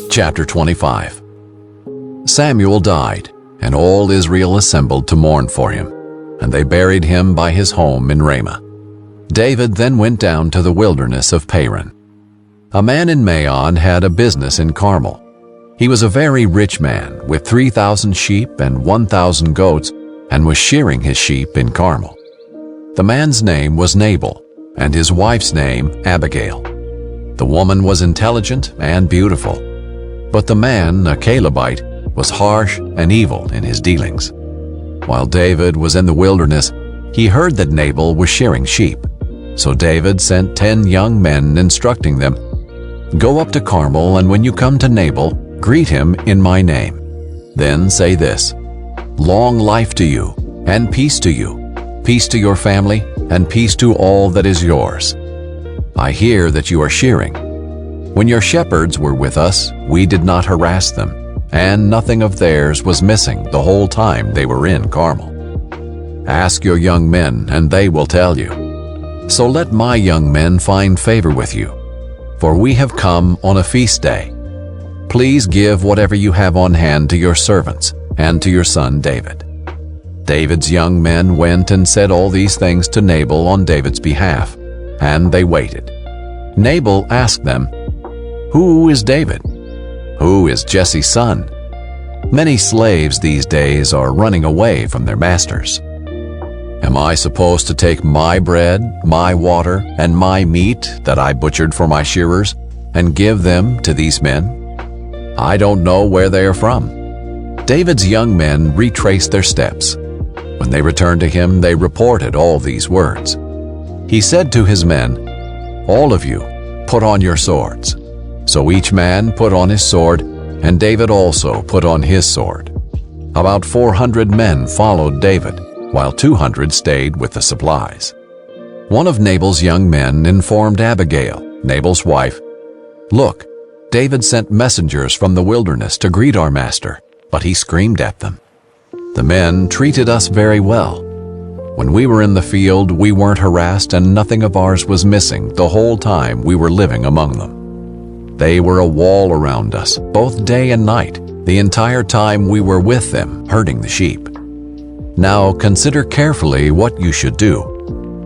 Chapter 25. Samuel died, and all Israel assembled to mourn for him, and they buried him by his home in Ramah. David then went down to the wilderness of Paran. A man in Maon had a business in Carmel. He was a very rich man, with 3,000 sheep and 1,000 goats, and was shearing his sheep in Carmel. The man's name was Nabal, and his wife's name Abigail. The woman was intelligent and beautiful, but the man, a Calebite, was harsh and evil in his dealings. While David was in the wilderness, he heard that Nabal was shearing sheep. So David sent 10 young men, instructing them, "Go up to Carmel, and when you come to Nabal, greet him in my name. Then say this, 'Long life to you, and peace to you, peace to your family, and peace to all that is yours. I hear that you are shearing. When your shepherds were with us, we did not harass them, and nothing of theirs was missing the whole time they were in Carmel. Ask your young men, and they will tell you. So let my young men find favor with you, for we have come on a feast day. Please give whatever you have on hand to your servants and to your son David.' David's young men went and said all these things to Nabal on David's behalf, and they waited. Nabal asked them, 'Who is David? Who is Jesse's son?' Many slaves these days are running away from their masters. Am I supposed to take my bread, my water, and my meat that I butchered for my shearers and give them to these men? I don't know where they are from.' David's young men retraced their steps. When they returned to him, they reported all these words. He said to his men, 'All of you, put on your swords.' So each man put on his sword, and David also put on his sword. About 400 men followed David, while 200 stayed with the supplies. One of Nabal's young men informed Abigail, Nabal's wife, 'Look, David sent messengers from the wilderness to greet our master, but he screamed at them. The men treated us very well. When we were in the field, we weren't harassed, and nothing of ours was missing the whole time we were living among them. They were a wall around us, both day and night, the entire time we were with them, herding the sheep. Now consider carefully what you should do,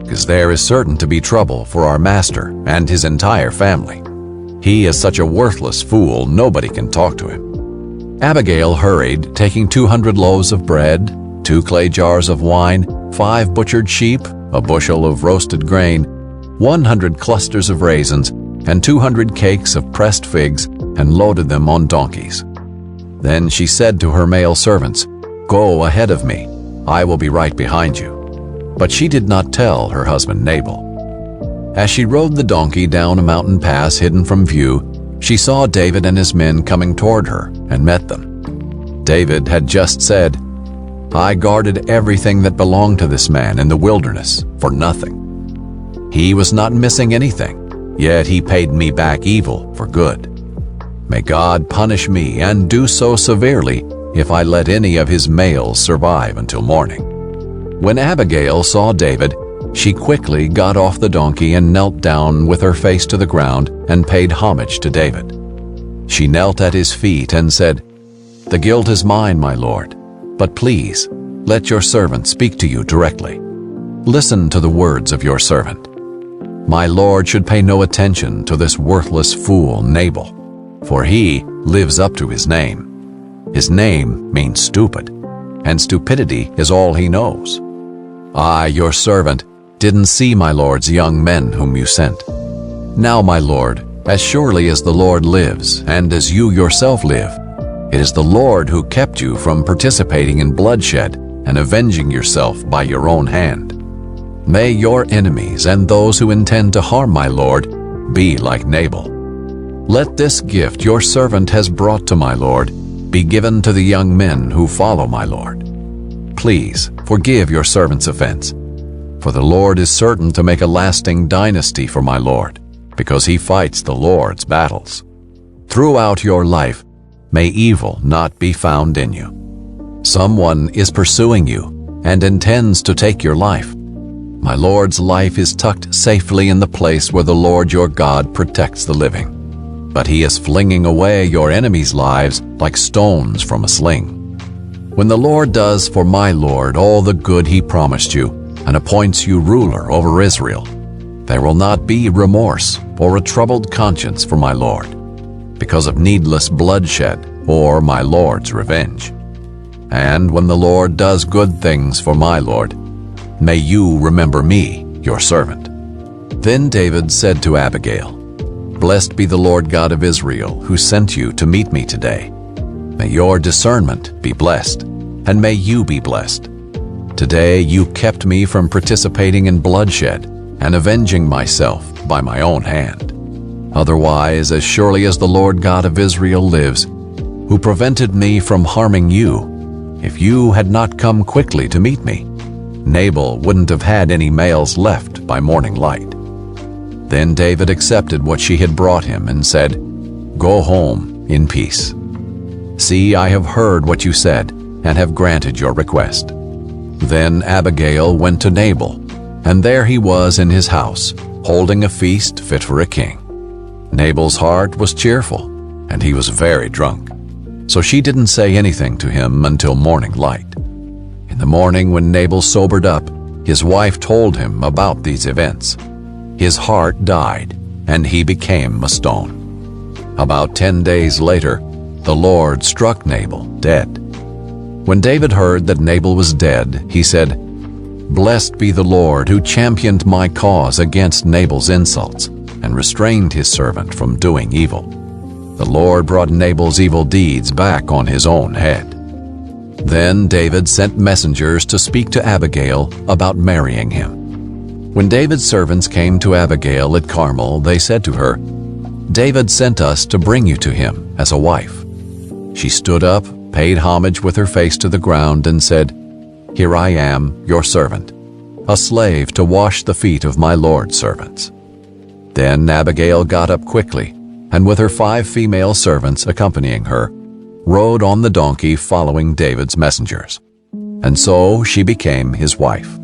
because there is certain to be trouble for our master and his entire family. He is such a worthless fool, nobody can talk to him.' Abigail hurried, taking 200 loaves of bread, 2 clay jars of wine, 5 butchered sheep, a bushel of roasted grain, 100 clusters of raisins, and 200 cakes of pressed figs, and loaded them on donkeys. Then she said to her male servants, 'Go ahead of me, I will be right behind you.' But she did not tell her husband Nabal. As she rode the donkey down a mountain pass hidden from view, she saw David and his men coming toward her and met them. David had just said, 'I guarded everything that belonged to this man in the wilderness for nothing. He was not missing anything, yet he paid me back evil for good. May God punish me, and do so severely, if I let any of his males survive until morning.' When Abigail saw David, she quickly got off the donkey and knelt down with her face to the ground and paid homage to David. She knelt at his feet and said, 'The guilt is mine, my lord, but please, let your servant speak to you directly. Listen to the words of your servant. My lord should pay no attention to this worthless fool Nabal, for he lives up to his name. His name means stupid, and stupidity is all he knows. I, your servant, didn't see my lord's young men whom you sent. Now, my lord, as surely as the Lord lives, and as you yourself live, it is the Lord who kept you from participating in bloodshed and avenging yourself by your own hand. May your enemies and those who intend to harm my lord be like Nabal. Let this gift your servant has brought to my lord be given to the young men who follow my lord. Please forgive your servant's offense, for the Lord is certain to make a lasting dynasty for my lord, because he fights the Lord's battles. Throughout your life, may evil not be found in you. Someone is pursuing you and intends to take your life. My Lord's life is tucked safely in the place where the Lord your God protects the living. but he is flinging away your enemies' lives like stones from a sling. When the Lord does for my Lord all the good he promised you and appoints you ruler over Israel, there will not be remorse or a troubled conscience for my Lord, because of needless bloodshed or my Lord's revenge. And when the Lord does good things for my Lord, may you remember me, your servant." Then David said to Abigail, "Blessed be the Lord God of Israel, who sent you to meet me today. May your discernment be blessed, and may you be blessed. Today you kept me from participating in bloodshed and avenging myself by my own hand. Otherwise, as surely as the Lord God of Israel lives, who prevented me from harming you, if you had not come quickly to meet me, Nabal wouldn't have had any males left by morning light." Then David accepted what she had brought him and said, "Go home in peace. See, I have heard what you said and have granted your request." Then Abigail went to Nabal, and there he was in his house, holding a feast fit for a king. Nabal's heart was cheerful, and he was very drunk, so she didn't say anything to him until morning light. In the morning, when Nabal sobered up, his wife told him about these events. His heart died, and he became a stone. About 10 days later, the Lord struck Nabal dead. When David heard that Nabal was dead, he said, "Blessed be the Lord who championed my cause against Nabal's insults and restrained his servant from doing evil. The Lord brought Nabal's evil deeds back on his own head." Then David sent messengers to speak to Abigail about marrying him. When David's servants came to Abigail at Carmel, they said to her, "David sent us to bring you to him as a wife." She stood up, paid homage with her face to the ground, and said, "Here I am, your servant, a slave to wash the feet of my Lord's servants." Then Abigail got up quickly, and with her 5 female servants accompanying her, rode on the donkey following David's messengers. And so she became his wife.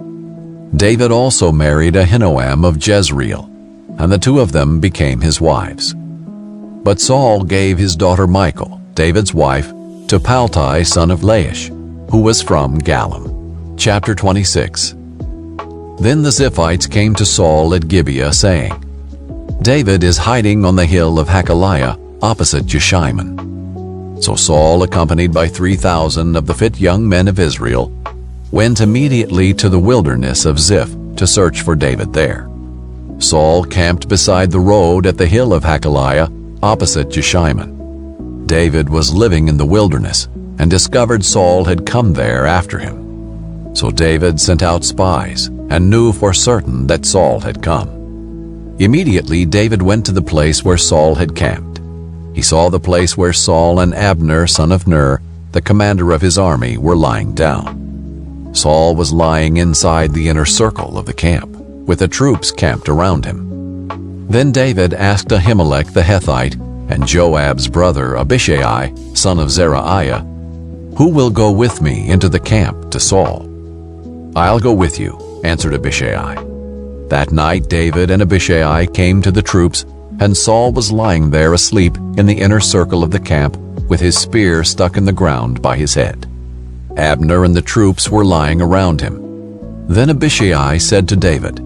David also married Ahinoam of Jezreel, and the 2 of them became his wives. But Saul gave his daughter Michal, David's wife, to Paltai son of Laish, who was from Galim. Chapter 26. Then the Ziphites came to Saul at Gibeah, saying, "David is hiding on the hill of Hakaliah, opposite Jeshimon." So Saul, accompanied by 3,000 of the fit young men of Israel, went immediately to the wilderness of Ziph to search for David there. Saul camped beside the road at the hill of Hakaliah, opposite Jeshimon. David was living in the wilderness and discovered Saul had come there after him. So David sent out spies and knew for certain that Saul had come. Immediately David went to the place where Saul had camped. He saw the place where Saul and Abner son of Ner, the commander of his army, were lying down. Saul was lying inside the inner circle of the camp, with the troops camped around him. Then David asked Ahimelech the Hethite and Joab's brother Abishai, son of Zeruiah, "Who will go with me into the camp to Saul?" "I'll go with you," answered Abishai. That night David and Abishai came to the troops, and Saul was lying there asleep in the inner circle of the camp with his spear stuck in the ground by his head. Abner and the troops were lying around him. Then Abishai said to David,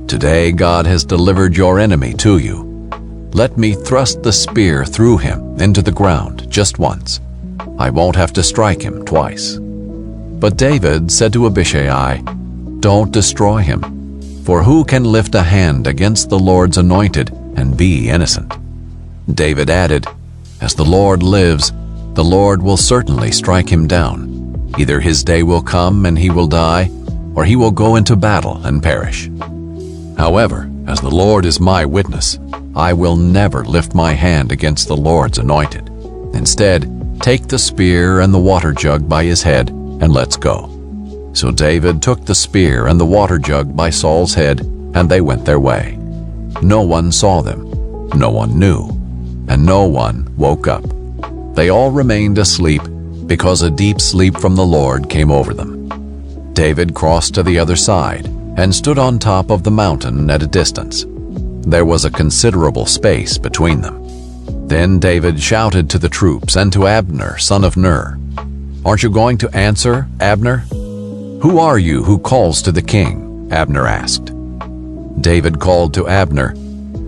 "Today God has delivered your enemy to you. Let me thrust the spear through him into the ground just once. I won't have to strike him twice." But David said to Abishai, "Don't destroy him, for who can lift a hand against the Lord's anointed and be innocent?" David added, "As the Lord lives, the Lord will certainly strike him down. Either his day will come and he will die, or he will go into battle and perish. However, as the Lord is my witness, I will never lift my hand against the Lord's anointed. Instead, take the spear and the water jug by his head, and let's go." So David took the spear and the water jug by Saul's head, and they went their way. No one saw them, no one knew, and no one woke up. They all remained asleep, because a deep sleep from the Lord came over them. David crossed to the other side and stood on top of the mountain at a distance. There was a considerable space between them. Then David shouted to the troops and to Abner, son of Ner, "Aren't you going to answer, Abner?" "Who are you who calls to the king?" Abner asked. David called to Abner,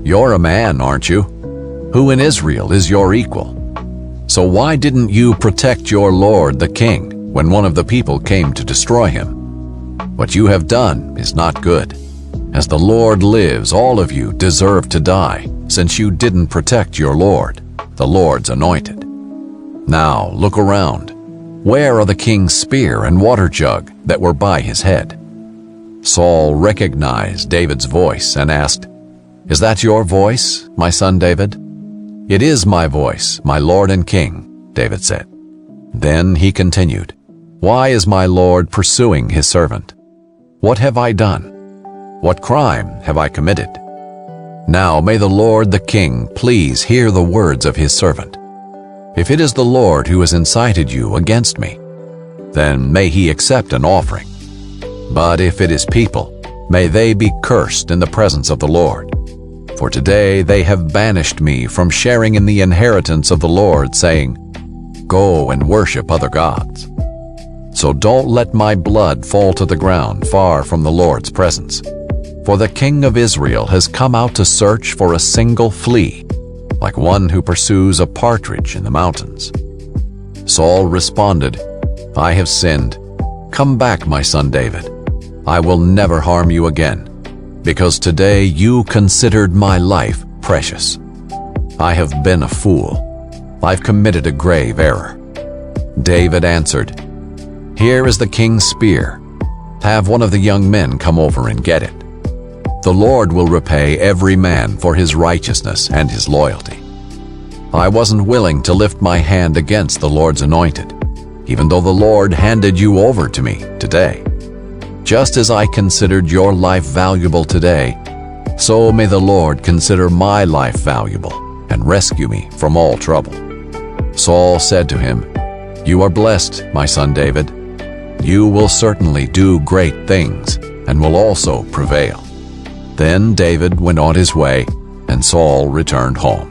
"You're a man, aren't you? Who in Israel is your equal? So why didn't you protect your lord the king when one of the people came to destroy him? What you have done is not good. As the Lord lives, all of you deserve to die, since you didn't protect your Lord, the Lord's anointed. Now look around. Where are the king's spear and water jug that were by his head?" Saul recognized David's voice and asked, "Is that your voice, my son David?" "It is my voice, my lord and king," David said. Then he continued, "Why is my lord pursuing his servant? What have I done? What crime have I committed? Now may the Lord the king please hear the words of his servant. If it is the Lord who has incited you against me, then may he accept an offering. But if it is people, may they be cursed in the presence of the Lord. For today they have banished me from sharing in the inheritance of the Lord, saying, 'Go and worship other gods.' So don't let my blood fall to the ground far from the Lord's presence. For the king of Israel has come out to search for a single flea, like one who pursues a partridge in the mountains." Saul responded, "I have sinned. Come back, my son David. I will never harm you again, because today you considered my life precious. I have been a fool. I've committed a grave error." David answered, "Here is the king's spear. Have one of the young men come over and get it. The Lord will repay every man for his righteousness and his loyalty. I wasn't willing to lift my hand against the Lord's anointed, even though the Lord handed you over to me today. Just as I considered your life valuable today, so may the Lord consider my life valuable and rescue me from all trouble." Saul said to him, "You are blessed, my son David. You will certainly do great things and will also prevail." Then David went on his way, and Saul returned home.